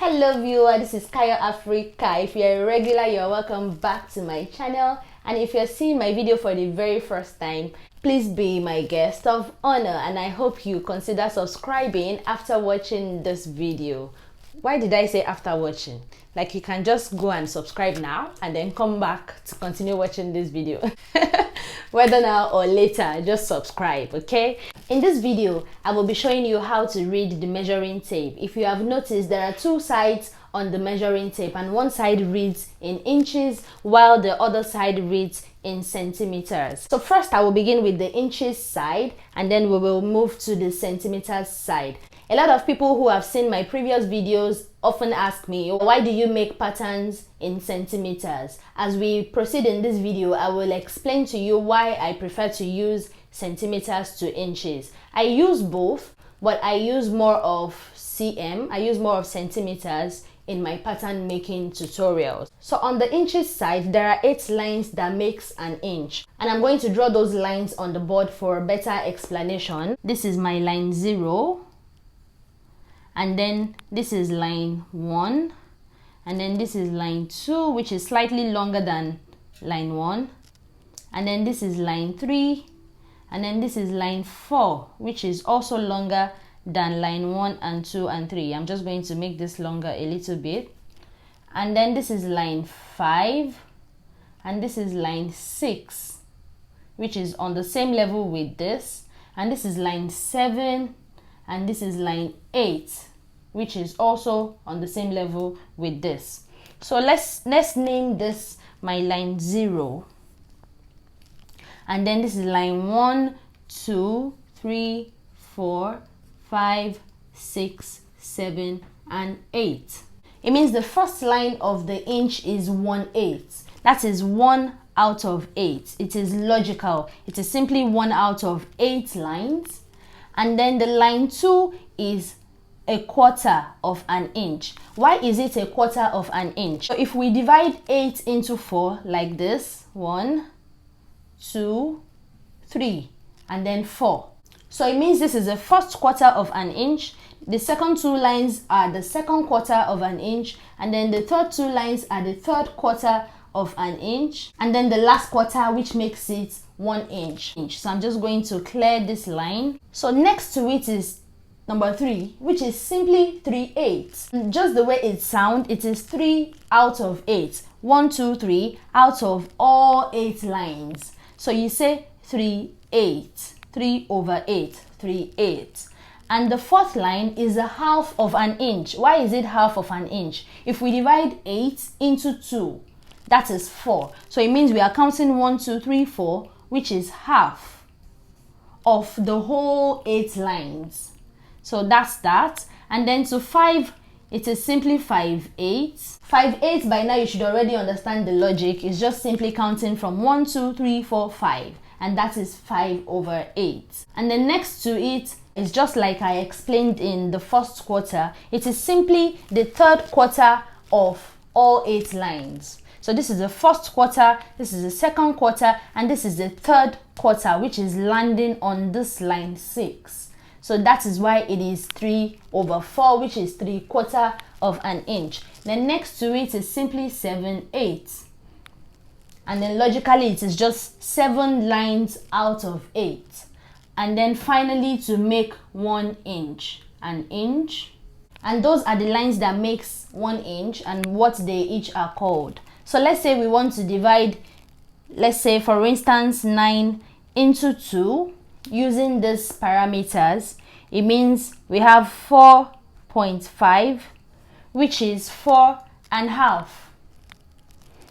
Hello viewer, this is Kayo Africa. If you're a regular, you're welcome back to my channel, and if you're seeing my video for the very first time, please be my guest of honor, and I hope you consider subscribing after watching this video. Why did I say after watching? Like, you can just go and subscribe now and then come back to continue watching this video. Whether now or later, just subscribe, okay? In this video, I will be showing you how to read the measuring tape. If you have noticed, there are two sides on the measuring tape, and one side reads in inches while the other side reads in centimeters. So first I will begin with the inches side, and then we will move to the centimeters side. A lot of people who have seen my previous videos often ask me, why do you make patterns in centimeters? As we proceed in this video, I will explain to you why I prefer to use centimeters to inches. I use both, but I use more of centimeters in my pattern making tutorials. So on the inches side, there are 8 lines that makes an inch, and I'm going to draw those lines on the board for a better explanation. This is my line 0, and then this is line 1, and then this is line 2, which is slightly longer than line 1, and then this is line 3, and then this is line 4, which is also longer than line 1 and 2 and 3. I'm just going to make this longer a little bit. And then this is line 5, and this is line 6, which is on the same level with this, and this is line 7, and this is line 8, which is also on the same level with this. So let's name this my line 0, and then this is line 1, 2, 3, 4, 5, 6, 7, and 8. It means the first line of the inch is 1/8. That is 1 out of 8. It is logical. It is simply 1 out of 8 lines. And then the line 2 is 1/4 of an inch. Why is it 1/4 of an inch? So if we divide 8 into 4 like this, 1, 2, 3, and then 4. So it means this is the first quarter of an inch. The second 2 lines are the second quarter of an inch, and then the third 2 lines are the third quarter of an inch, and then the last quarter, which makes it 1 inch. So I'm just going to clear this line. So next to it is number 3, which is simply 3/8. Just the way it sounds, it is 3 out of 8. 1, 2, 3 out of all 8 lines. So you say 3/8. 3 over 8, 3/8. And the fourth line is 1/2 of an inch. Why is it 1/2 of an inch? If we divide 8 into 2, that is 4. So it means we are counting 1, 2, 3, 4, which is half of the whole 8 lines. So that's that. And then to 5, it is simply 5/8. 5/8, by now you should already understand the logic. It's just simply counting from 1, 2, 3, 4, 5. And that is 5/8. And then next to it is just like I explained in the first quarter. It is simply the third quarter of all 8 lines. So this is the first quarter, this is the second quarter, and this is the third quarter, which is landing on this line 6. So that is why it is 3/4, which is 3/4 of an inch. Then next to it is simply 7/8. And then logically it is just 7 lines out of 8. And then finally, to make 1 inch, an inch. And those are the lines that makes 1 inch and what they each are called. So let's say we want to divide, let's say for instance 9 into 2 using these parameters. It means we have 4.5, which is 4.5.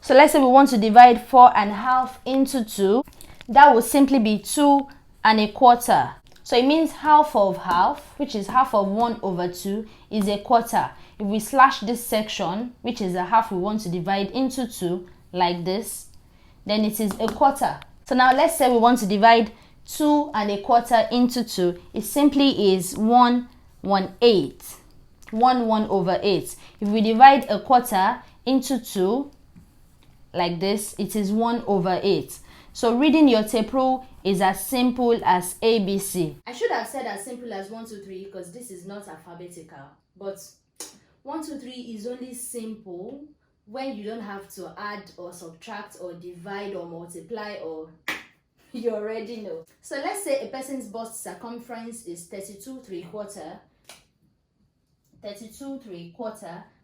So let's say we want to divide 4.5 into 2. That will simply be 2.25. So it means 1/2 of 1/2, which is 1/2 of 1/2, is 1/4. If we slash this section, which is 1/2 we want to divide into 2, like this, then it is 1/4. So now let's say we want to divide 2.25 into 2. It simply is 1/8. 1/8. If we divide 1/4 into 2, like this, it is 1/8. So reading your tape rule is as simple as ABC. I should have said as simple as 1, 2, 3 because this is not alphabetical, but 1, 2, 3 is only simple when you don't have to add or subtract or divide or multiply, or you already know. So let's say a person's bust circumference is 32 3/4,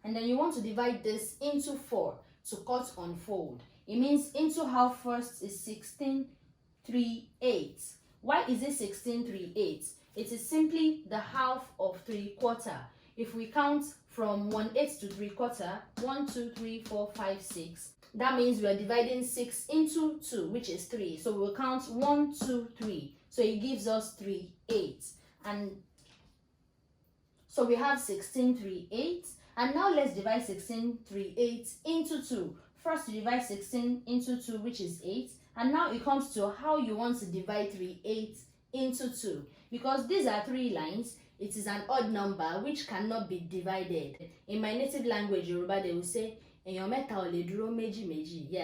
and then you want to divide this into 4 to cut unfold. It means into half first is 16 3/8. Why is it 16 3/8? It is simply the half of 3/4. If we count from 1/8 to 3/4, 1, 2, 3, 4, 5, 6. That means we are dividing 6 into 2, which is 3. So we'll count 1, 2, 3. So it gives us 3/8. And so we have 16 3/8. And now let's divide 16 3/8 into 2. First, you divide 16 into 2, which is 8. And now it comes to how you want to divide 3/8 into 2. Because these are 3 lines, it is an odd number which cannot be divided. In my native language, Yoruba, they will say, yeah,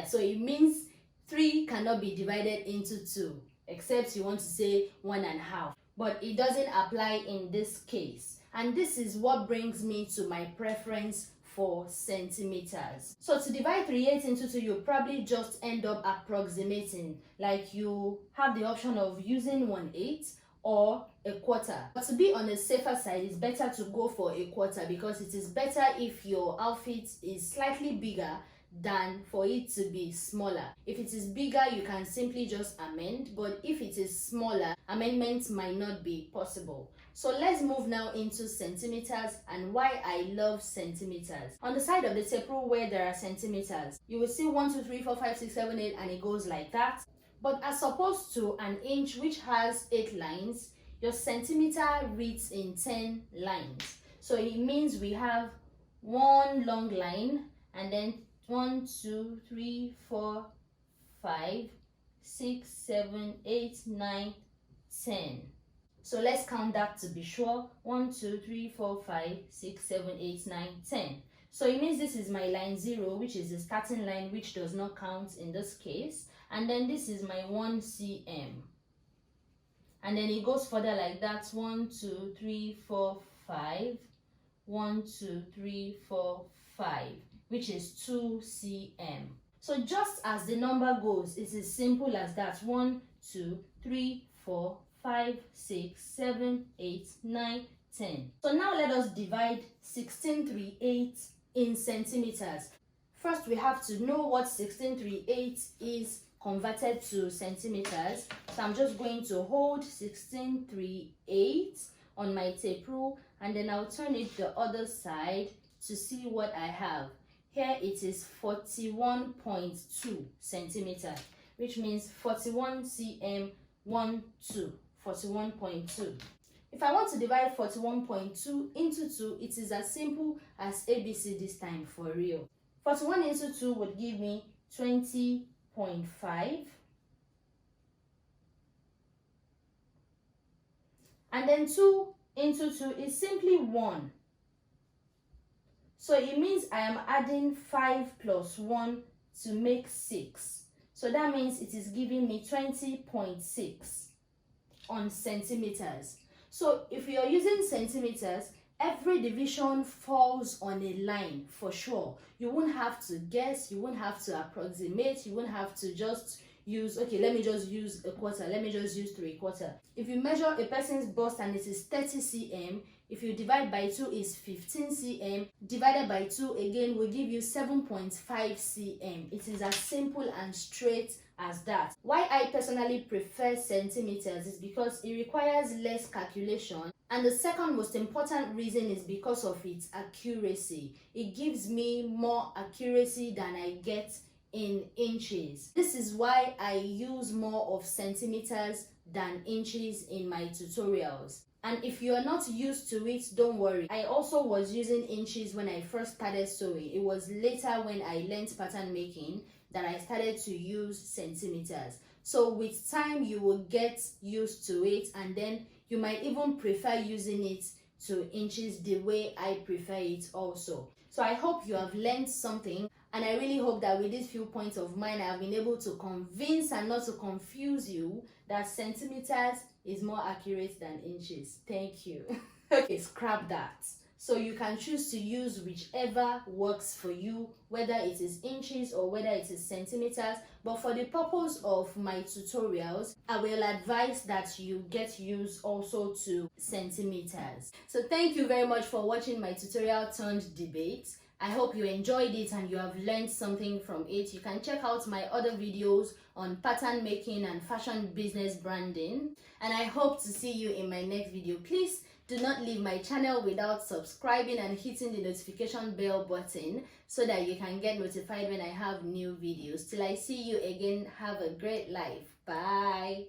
so it means 3 cannot be divided into 2, except you want to say 1.5. But it doesn't apply in this case. And this is what brings me to my preference for centimeters. So to divide 3/8 into 2, you probably just end up approximating. Like you have the option of using 1/8 or a quarter. But to be on the safer side, it's better to go for a quarter, because it is better if your outfit is slightly bigger than for it to be smaller. If it is bigger, you can simply just amend, but if it is smaller, amendments might not be possible. So let's move now into centimeters and why I love centimeters. On the side of the tape rule where there are centimeters, you will see 1, 2, 3, 4, 5, 6, 7, 8, and it goes like that. But as opposed to an inch which has 8 lines, your centimeter reads in 10 lines. So it means we have one long line, and then 1, 2, 3, 4, 5, 6, 7, 8, 9, 10. So let's count that to be sure. 1, 2, 3, 4, 5, 6, 7, 8, 9, 10. So it means this is my line 0, which is the starting line, which does not count in this case. And then this is my 1 cm. And then it goes further like that. 1, 2, 3, 4, 5. 1, 2, 3, 4, 5, which is 2 cm. So just as the number goes, it's as simple as that. 1, 2, 3, 4, 5, 6, 7, 8, 9, 10. So now let us divide 16 3/8 in centimeters. First, we have to know what 16 3/8 is converted to centimeters. So I'm just going to hold 16 3/8 on my tape rule, and then I'll turn it the other side to see what I have. Here it is 41.2 centimeters, which means 41 cm 1, 2, 41.2. If I want to divide 41.2 into 2, it is as simple as ABC this time, for real. 41 into 2 would give me 20.5. And then 2 into 2 is simply 1. So it means I am adding 5 plus 1 to make 6. So that means it is giving me 20.6 on centimeters. So if you are using centimeters, every division falls on a line for sure. You won't have to guess, you won't have to approximate, you won't have to just use, okay, let me just use a quarter, let me just use 3/4. If you measure a person's bust and it is 30 cm, if you divide by 2 is 15 cm, divided by 2 again will give you 7.5 cm. It is as simple and straight as that. Why I personally prefer centimeters is because it requires less calculation, and the second most important reason is because of its accuracy. It gives me more accuracy than I get in inches. This is why I use more of centimeters than inches in my tutorials. And if you are not used to it, don't worry. I also was using inches when I first started sewing. It was later when I learned pattern making that I started to use centimeters. So with time, you will get used to it, and then you might even prefer using it to inches the way I prefer it also. So I hope you have learned something, and I really hope that with these few points of mine, I have been able to convince and not to confuse you that centimeters is more accurate than inches. Thank you. Okay, scrap that. So you can choose to use whichever works for you, whether it is inches or whether it is centimeters. But for the purpose of my tutorials, I will advise that you get used also to centimeters. So thank you very much for watching my tutorial turned debate. I hope you enjoyed it and you have learned something from it. You can check out my other videos on pattern making and fashion business branding. And I hope to see you in my next video. Please do not leave my channel without subscribing and hitting the notification bell button so that you can get notified when I have new videos. Till I see you again, have a great life. Bye.